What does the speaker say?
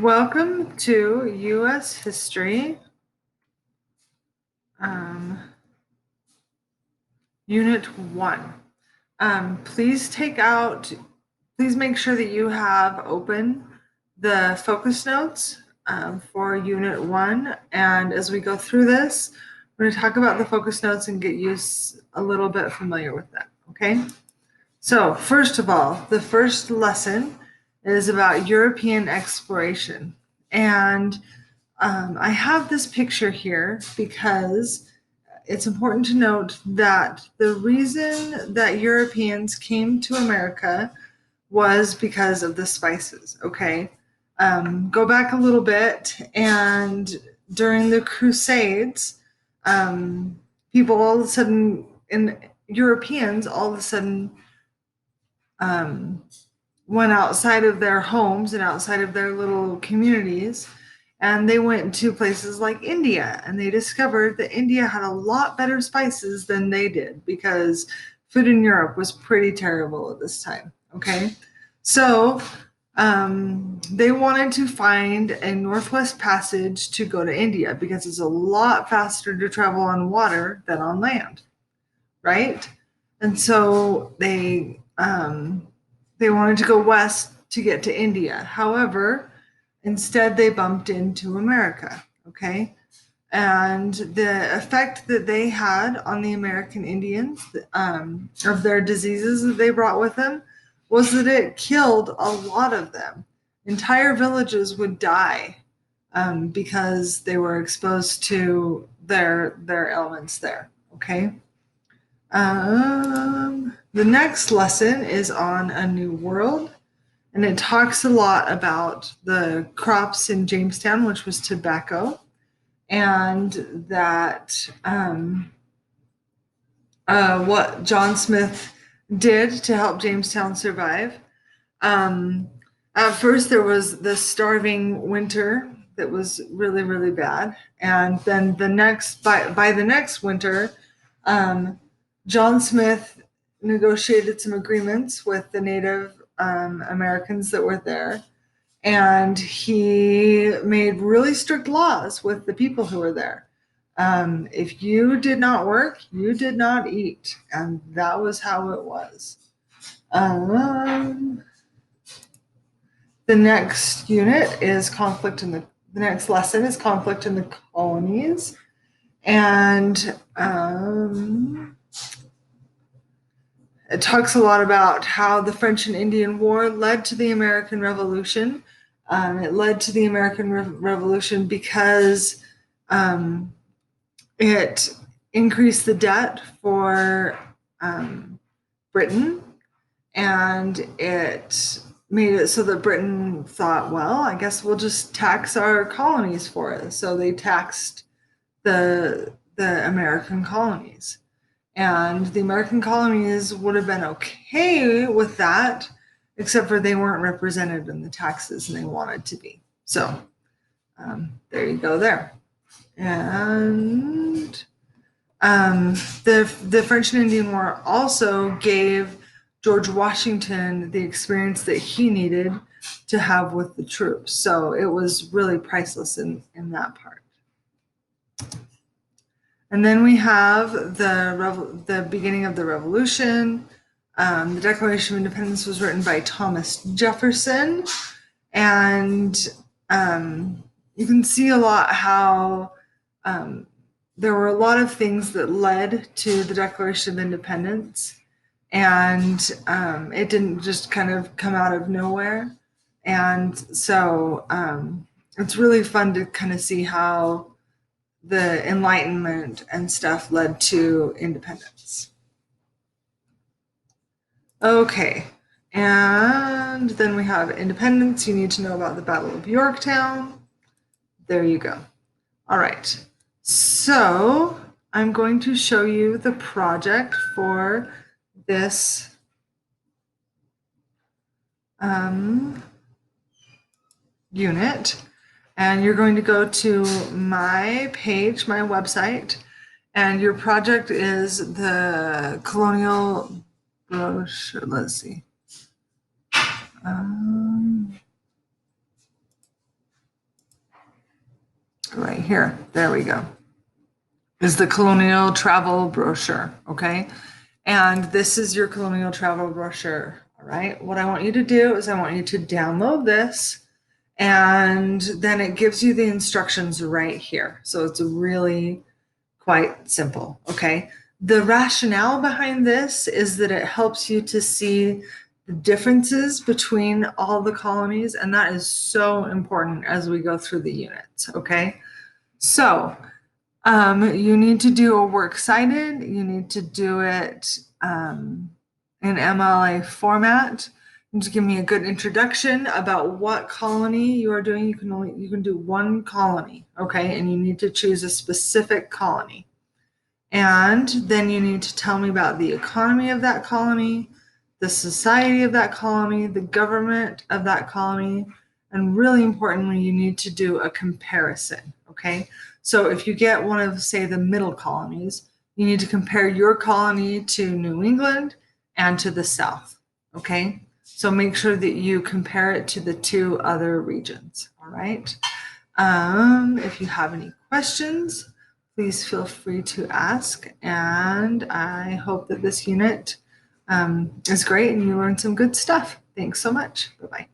Welcome to U.S. History, um, Unit 1. Please make sure that you have open the focus notes for Unit 1. And as we go through this, we're going to talk about the focus notes and get you a little bit familiar with that, okay? So first of all, the first lesson is about European exploration. And I have this picture here because it's important to note that the reason that Europeans came to America was because of the spices, okay? Go back a little bit, and during the Crusades, people all of a sudden, Europeans all of a sudden um, went outside of their homes and outside of their little communities, and they went to places like India, and they discovered that India had a lot better spices than they did because food in Europe was pretty terrible at this time. Okay, so they wanted to find a Northwest Passage to go to India because it's a lot faster to travel on water than on land, right? And so they wanted to go west to get to India. However, instead they bumped into America. Okay. And the effect that they had on the American Indians of their diseases that they brought with them was that it killed a lot of them. Entire villages would die because they were exposed to their ailments there. Okay. The next lesson is on A New World, and it talks a lot about the crops in Jamestown, which was tobacco, and that what John Smith did to help Jamestown survive. Um, at first, there was the starving winter that was really, really bad, and then by the next winter, um, John Smith negotiated some agreements with the Native Americans that were there, and he made really strict laws with the people who were there. If you did not work, you did not eat, and that was how it was. Um, the next unit is the next lesson is conflict in the colonies, and it talks a lot about how the French and Indian War led to the American Revolution. It led to the American Revolution because it increased the debt for Britain, and it made it so that Britain thought, well, I guess we'll just tax our colonies for it. So they taxed the American colonies. And the American colonies would have been okay with that, except for they weren't represented in the taxes and they wanted to be. So there you go there. And the French and Indian War also gave George Washington the experience that he needed to have with the troops. So it was really priceless in that part. And then we have the beginning of the Revolution. The Declaration of Independence was written by Thomas Jefferson, and you can see a lot how there were a lot of things that led to the Declaration of Independence, and it didn't just kind of come out of nowhere. And so it's really fun to kind of see how the Enlightenment and stuff led to independence. Okay, and then we have independence. You need to know about the Battle of Yorktown. There you go. All right, so I'm going to show you the project for this unit. And you're going to go to my page, my website, and your project is the colonial brochure. Let's see. right here. There we go. Is the colonial travel brochure. Okay. And this is your colonial travel brochure. All right. What I want you to do is I want you to download this, and then it gives you the instructions right here. So it's really quite simple. Okay. The rationale behind this is that it helps you to see the differences between all the colonies. And that is so important as we go through the units. Okay. So you need to do a works cited. You need to do it in MLA format. And just give me a good introduction about what colony you are doing. You can do one colony, okay? And you need to choose a specific colony. And then you need to tell me about the economy of that colony, the society of that colony, the government of that colony, and really importantly, you need to do a comparison, okay? So if you get one of, say, the middle colonies, you need to compare your colony to New England and to the South, okay? So make sure that you compare it to the two other regions, all right? If you have any questions, please feel free to ask. And I hope that this unit is great and you learned some good stuff. Thanks so much. Bye-bye.